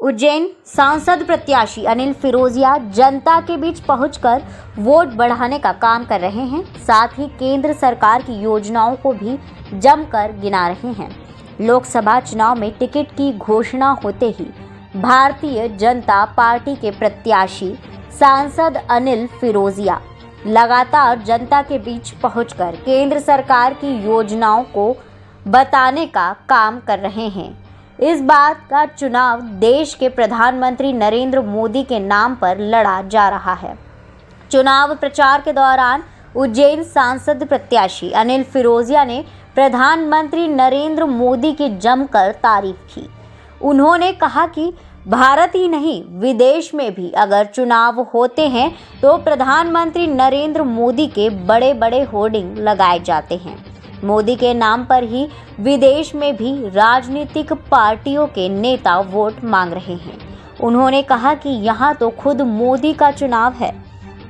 उज्जैन सांसद प्रत्याशी अनिल फिरोजिया जनता के बीच पहुंचकर वोट बढ़ाने का काम कर रहे हैं। साथ ही केंद्र सरकार की योजनाओं को भी जमकर गिना रहे हैं। लोकसभा चुनाव में टिकट की घोषणा होते ही भारतीय जनता पार्टी के प्रत्याशी सांसद अनिल फिरोजिया लगातार जनता के बीच पहुंचकर केंद्र सरकार की योजनाओं को बताने का काम कर रहे हैं। इस बात का चुनाव देश के प्रधानमंत्री नरेंद्र मोदी के नाम पर लड़ा जा रहा है। चुनाव प्रचार के दौरान उज्जैन सांसद प्रत्याशी अनिल फिरोजिया ने प्रधानमंत्री नरेंद्र मोदी की जमकर तारीफ की। उन्होंने कहा कि भारत ही नहीं विदेश में भी अगर चुनाव होते हैं तो प्रधानमंत्री नरेंद्र मोदी के बड़े बड़े होर्डिंग लगाए जाते हैं। मोदी के नाम पर ही विदेश में भी राजनीतिक पार्टियों के नेता वोट मांग रहे हैं। उन्होंने कहा कि यहाँ तो खुद मोदी का चुनाव है,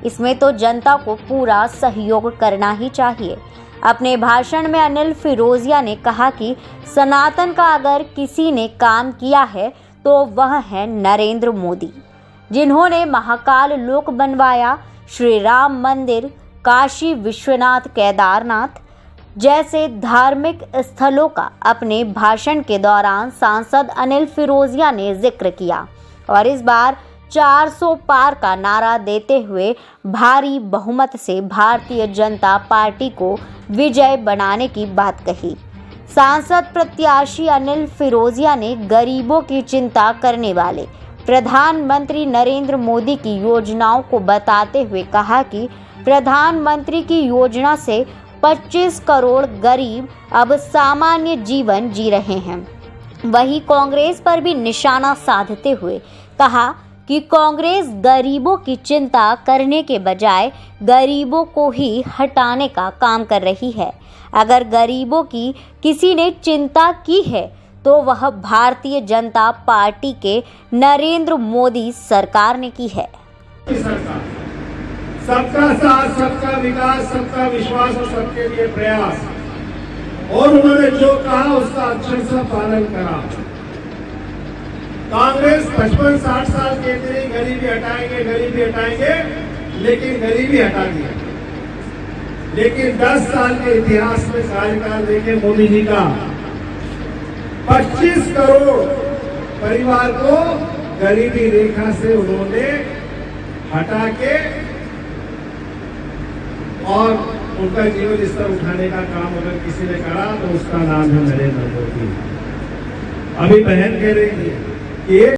इसमें तो जनता को पूरा सहयोग करना ही चाहिए। अपने भाषण में अनिल फिरोजिया ने कहा कि सनातन का अगर किसी ने काम किया है तो वह है नरेंद्र मोदी, जिन्होंने महाकाल लोक बनवाया, श्री राम मंदिर, काशी विश्वनाथ, केदारनाथ जैसे धार्मिक स्थलों का अपने भाषण के दौरान सांसद अनिल फिरोजिया ने जिक्र किया और इस बार 400 पार का नारा देते हुए भारी बहुमत से भारतीय जनता पार्टी को विजय बनाने की बात कही। सांसद प्रत्याशी अनिल फिरोजिया ने गरीबों की चिंता करने वाले प्रधानमंत्री नरेंद्र मोदी की योजनाओं को बताते हुए कहा कि प्रधानमंत्री की योजना से 25 करोड़ गरीब अब सामान्य जीवन जी रहे हैं। वहीं कांग्रेस पर भी निशाना साधते हुए कहा कि कांग्रेस गरीबों की चिंता करने के बजाय गरीबों को ही हटाने का काम कर रही है। अगर गरीबों की किसी ने चिंता की है तो वह भारतीय जनता पार्टी के नरेंद्र मोदी सरकार ने की है। सबका साथ, सबका विकास, सबका विश्वास और सबके लिए प्रयास, और उन्होंने जो कहा उसका अक्षर से पालन करा। कांग्रेस 55-60 साल कहती रही गरीबी हटाएंगे, लेकिन गरीबी हटा दिया। लेकिन 10 साल के इतिहास में कार्यकाल देखे मोदी जी का 25 करोड़ परिवार को गरीबी रेखा से उन्होंने हटा के और उनका जीवन स्तर उठाने का काम अगर किसी ने करा तो उसका नाम है नरेंद्र मोदी। अभी बहन कह रही थी कि